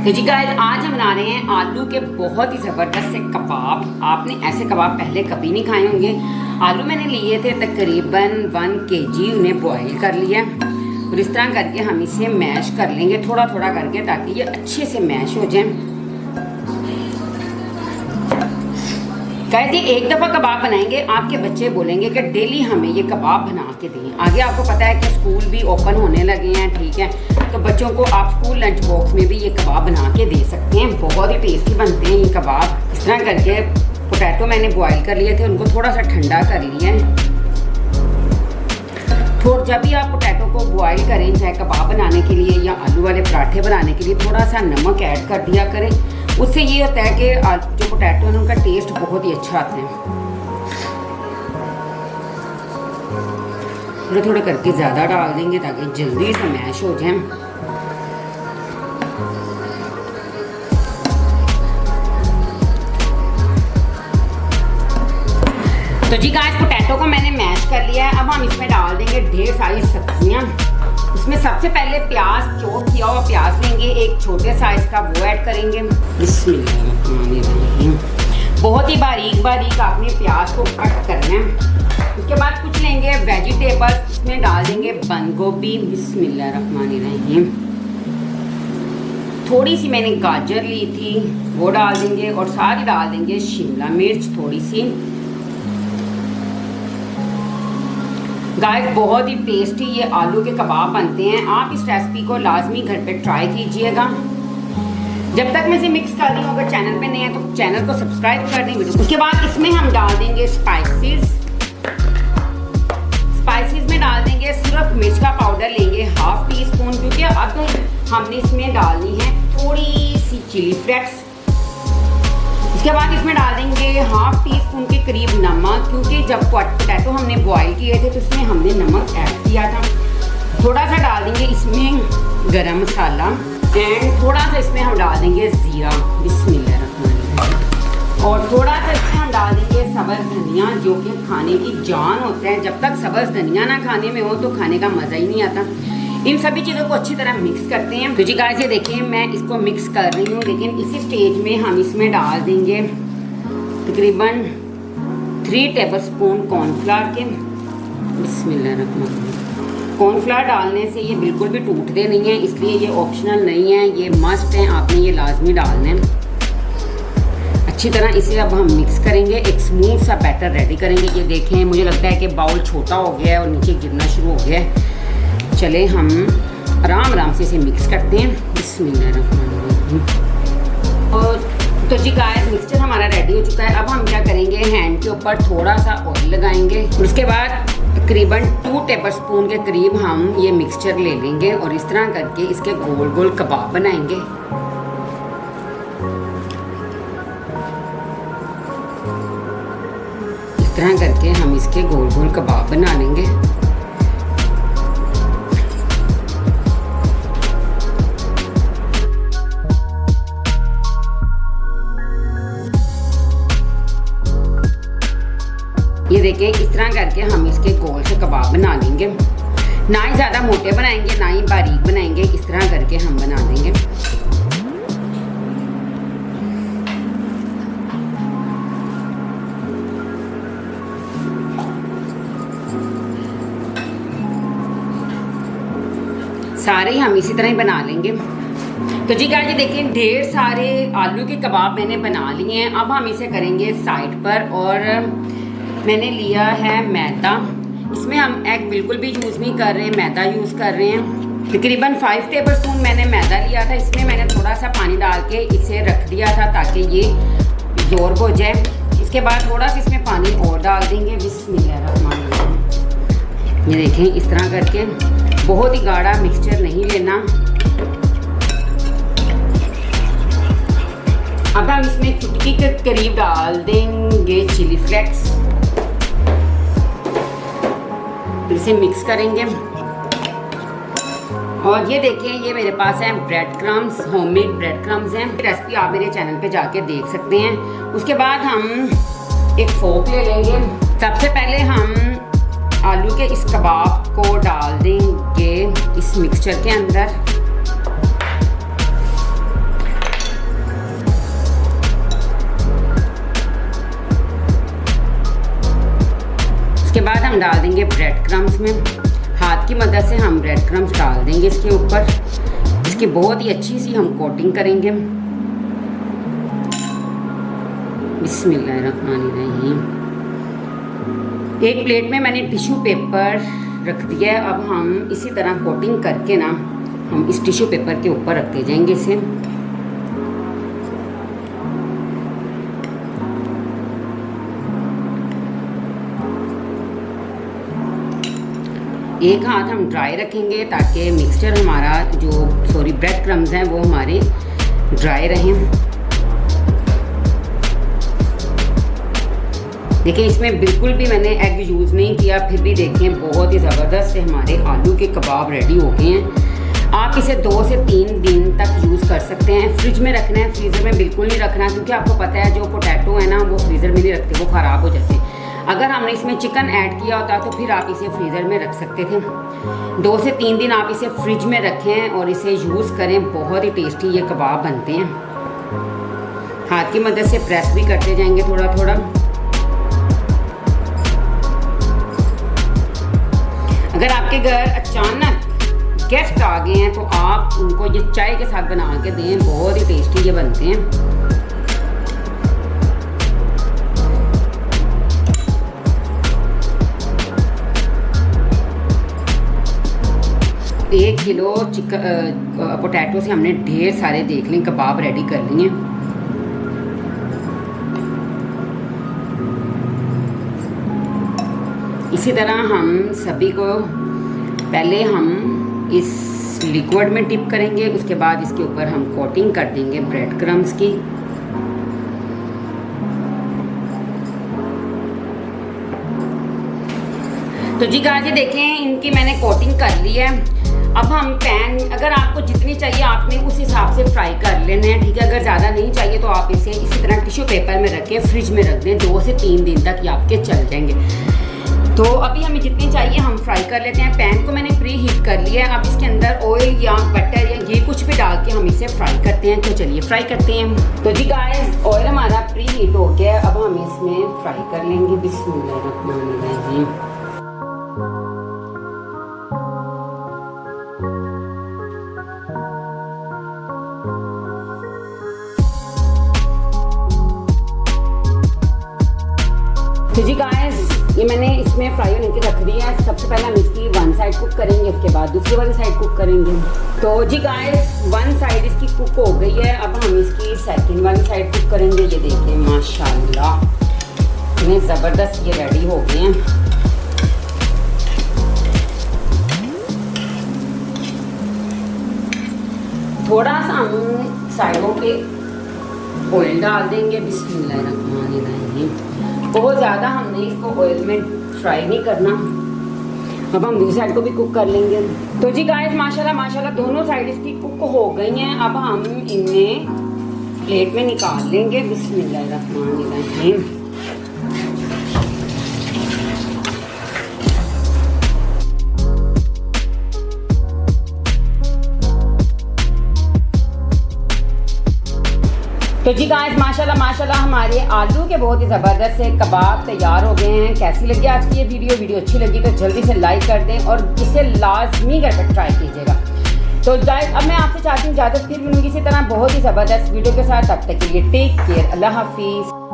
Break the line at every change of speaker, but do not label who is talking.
तो जी गाइस, आज हम बना रहे हैं आलू के बहुत ही ज़बरदस्त से कबाब। आपने ऐसे कबाब पहले कभी नहीं खाए होंगे। आलू मैंने लिए थे तकरीबन 1 kg, उन्हें बॉईल कर लिया और इस तरह करके हम इसे मैश कर लेंगे थोड़ा थोड़ा करके, ताकि ये अच्छे से मैश हो जाए। गाइस, ये एक दफ़ा कबाब बनाएंगे, आपके बच्चे बोलेंगे कि डेली हमें ये कबाब बना के दें। आगे आपको पता है कि स्कूल भी ओपन होने लगे हैं, ठीक है, तो बच्चों को आप स्कूल लंच बॉक्स में भी ये कबाब बना के दे सकते हैं। बहुत ही टेस्टी बनते हैं ये कबाब। इस तरह करके पोटैटो मैंने बॉईल कर लिए थे, उनको थोड़ा सा ठंडा कर लिया है। तो जब भी आप पोटैटो को बॉईल करें, चाहे कबाब बनाने के लिए या आलू वाले पराठे बनाने के लिए, थोड़ा सा नमक ऐड कर दिया करें। उससे ये होता है कि जो पोटैटो है उनका टेस्ट बहुत ही अच्छा आता है। थोड़ा थोड़ा करके ज़्यादा डाल देंगे ताकि जल्दी से मैश हो जाए। तो जी गाइस, पोटैटो को मैंने मैश कर लिया है। अब हम इसमें डाल देंगे ढेर सारी सब्जियां। इसमें सबसे पहले प्याज, चॉप किया हुआ प्याज लेंगे, एक छोटे साइज का वो ऐड करेंगे। बिस्मिल्लाह। बहुत ही बारीक बारीक आपने प्याज को कट करना है। उसके बाद कुछ लेंगे वेजिटेबल्स, इसमें डाल देंगे बंद गोभी। बिस्मिल्लाहिर्रहमानिर्रहीम। थोड़ी सी मैंने गाजर ली थी, वो डाल देंगे और साथ ही डाल देंगे शिमला मिर्च थोड़ी सी। गाइस, बहुत ही टेस्टी ये आलू के कबाब बनते हैं। आप इस रेसिपी को लाजमी घर पे ट्राई कीजिएगा। जब तक मैं इसे मिक्स कर रही हूँ, अगर चैनल पे नहीं है तो चैनल को सब्सक्राइब कर दें। उसके बाद इसमें हम डाल देंगे स्पाइसेस में डाल देंगे सिर्फ मिर्च का पाउडर लेंगे 1/2 टीस्पून, क्योंकि अब हमने इसमें डालनी है थोड़ी सी चिली फ्लेक्स। उसके बाद इसमें डाल देंगे 1/2 टीस्पून के करीब नमक, क्योंकि जब पोटैटो हमने बॉईल किए थे तो इसमें हमने नमक ऐड किया था। थोड़ा सा डाल देंगे इसमें गरम मसाला एंड थोड़ा सा इसमें हम डाल देंगे ज़ीरा। बिस्मिल्लाहिर्रहमानिर्रहीम। और थोड़ा सा इसमें हम डाल देंगे सब्ज़ धनिया, जो कि खाने की जान होता है। जब तक सब्ज़ धनिया ना खाने में हो तो खाने का मज़ा ही नहीं आता। इन सभी चीज़ों को अच्छी तरह मिक्स करते हैं। तो जी गाइस, ये देखिए मैं इसको मिक्स कर रही हूँ, लेकिन इसी स्टेज में हम इसमें डाल देंगे तकरीबन 3 टेबलस्पून कॉर्नफ्लावर के। बिस्मिल्लाहिर्रहमानिर्रहीम। कॉर्नफ्लावर डालने से ये बिल्कुल भी टूटते नहीं हैं, इसलिए ये ऑप्शनल नहीं है, ये मस्ट है, आपने ये लाजमी डालना है। अच्छी तरह इसे अब हम मिक्स करेंगे, एक स्मूथ सा बैटर रेडी करेंगे। ये देखें, मुझे लगता है कि बाउल छोटा हो गया है और नीचे गिरना शुरू हो गया है। चले हम आराम आराम से इसे मिक्स करते हैं। बिस्मिल्लाहिर्रहमानिर्रहीम। और तो जी गाइस, मिक्सचर हमारा रेडी हो चुका है। अब हम क्या करेंगे, हैंड के ऊपर थोड़ा सा ऑयल लगाएंगे। उसके बाद तकरीबन 2 टेबलस्पून के करीब हम ये मिक्सचर ले लेंगे और इस तरह करके इसके गोल गोल कबाब बनाएंगे। इस तरह करके हम इसके गोल गोल कबाब बना लेंगे। ये देखिए, इस तरह करके हम इसके गोल से कबाब बना लेंगे। ना ही ज़्यादा मोटे बनाएंगे, ना ही बारीक बनाएंगे, इस तरह करके हम बना देंगे। सारे ही हम इसी तरह ही बना लेंगे। तो जी गाइस, देखिए ढेर सारे आलू के कबाब मैंने बना लिए हैं। अब हम इसे करेंगे साइड पर। और मैंने लिया है मैदा, इसमें हम एग बिल्कुल भी यूज़ नहीं कर रहे हैं, मैदा यूज़ कर रहे हैं। तकरीबन 5 टेबलस्पून मैंने मैदा लिया था, इसमें मैंने थोड़ा सा पानी डाल के इसे रख दिया था ताकि ये ज़ोर हो जाए। इसके बाद थोड़ा सा इसमें पानी और डाल देंगे। बिस्मिल्लाहिर्रहमानिर्रहीम। ये देखें, इस तरह करके बहुत ही गाढ़ा मिक्सचर नहीं लेना। अब हम इसमें चुटकी के करीब डाल देंगे चिली फ्लेक्स, इसे मिक्स करेंगे। और ये देखिए, ये मेरे पास है bread crumbs, homemade bread crumbs हैं। रेसिपी आप मेरे चैनल पे जाके देख सकते हैं। उसके बाद हम एक फोक ले लेंगे। सबसे पहले हम आलू के इस कबाब को डाल देंगे इस मिक्सचर के अंदर। हम डाल देंगे ब्रेड क्रम्स में। हाथ की मदद से हम ब्रेड क्रम्स डाल देंगे इसके ऊपर। इसकी बहुत ही अच्छी सी हम कोटिंग करेंगे। बिस्मिल्लाहिर्रहमानिर्रहीम। एक प्लेट में मैंने टिश्यू पेपर रख दिया है। अब हम इसी तरह कोटिंग करके ना हम इस टिश्यू पेपर के ऊपर रखते जाएंगे इसे। एक हाथ हम ड्राई रखेंगे ताकि मिक्सचर हमारा ब्रेड क्रम्स हैं वो हमारे ड्राई रहें। देखिए इसमें बिल्कुल भी मैंने एग यूज़ नहीं किया, फिर भी देखें बहुत ही ज़बरदस्त से हमारे आलू के कबाब रेडी हो गए हैं। आप इसे 2 से 3 दिन तक यूज़ कर सकते हैं। फ्रिज में रखना है, फ्रीज़र में बिल्कुल नहीं रखना, क्योंकि आपको पता है जो पोटैटो है ना वो फ्रीज़र में नहीं रखते, वो ख़राब हो जाते हैं। अगर हमने इसमें चिकन ऐड किया होता तो फिर आप इसे फ्रीज़र में रख सकते थे। 2 से 3 दिन आप इसे फ्रिज में रखें और इसे यूज़ करें, बहुत ही टेस्टी ये कबाब बनते हैं। हाथ की मदद से प्रेस भी करते जाएंगे थोड़ा थोड़ा। अगर आपके घर अचानक गेस्ट आ गए हैं तो आप उनको ये चाय के साथ बना के दें, बहुत ही टेस्टी ये बनते हैं। एक किलो पोटैटो से हमने ढेर सारे देख लें कबाब रेडी कर लिए। इसी तरह हम सभी को पहले हम इस लिक्विड में डिप करेंगे, उसके बाद इसके ऊपर हम कोटिंग कर देंगे ब्रेड क्रम्स की। तो जी गाजी देखें इनकी मैंने कोटिंग कर ली है। अब हम पैन, अगर आपको जितनी चाहिए आपने उस हिसाब से फ्राई कर लेना है, ठीक है। अगर ज़्यादा नहीं चाहिए तो आप इसे इसी तरह टिश्यू पेपर में रख के फ्रिज में रख दें, 2 से 3 दिन तक ये आपके चल जाएंगे। तो अभी हमें जितनी चाहिए हम फ्राई कर लेते हैं। पैन को मैंने प्री हीट कर लिया है। अब इसके अंदर ऑयल या बटर या ये कुछ भी डाल के हम इसे फ्राई करते हैं। तो चलिए फ्राई करते हैं। तो जी गाइस ऑयल हमारा प्री हीट हो गया है। अब हम इसमें फ्राई कर लेंगे। बिस्मिल्लाहिर्रहमानिर्रहीम। तो जी गाइस ये मैंने इसमें फ्राई होने की रख दी है। सबसे पहले हम इसकी 1 साइड कुक करेंगे, उसके बाद दूसरी वाली साइड कुक करेंगे। तो जी गाइस 1 साइड इसकी कुक हो गई है। अब हम इसकी सेकंड वाली साइड कुक करेंगे। ये देखिए माशाल्लाह इतने ज़बरदस्त ये रेडी हो गए हैं। थोड़ा सा हम साइडों पे ऑयल डाल देंगे। बिस्मिल्लाहिर्रहमानिर्रहीम। बहुत ज़्यादा हमने इसको ऑयल में फ्राई नहीं करना। अब हम दूसरी साइड को भी कुक कर लेंगे। तो जी गाइस माशाल्लाह दोनों साइड इसकी कुक हो गई हैं। अब हम इन्हें प्लेट में निकाल लेंगे। बिस्मिल्लाहिर्रहमानिर्रहीम। तो जी गाइस माशाल्लाह हमारे आलू के बहुत ही ज़बरदस्त से कबाब तैयार हो गए हैं। कैसी लगी आज की ये वीडियो अच्छी लगी तो जल्दी से लाइक कर दें और इसे लाजमी घर पर ट्राई कीजिएगा। तो गाइस अब मैं आपसे चाहती हूँ इजाज़त, फिर मिलूंगी इसी तरह बहुत ही ज़बरदस्त वीडियो के साथ। तब तक के लिए टेक केयर, अल्लाह हाफिज़।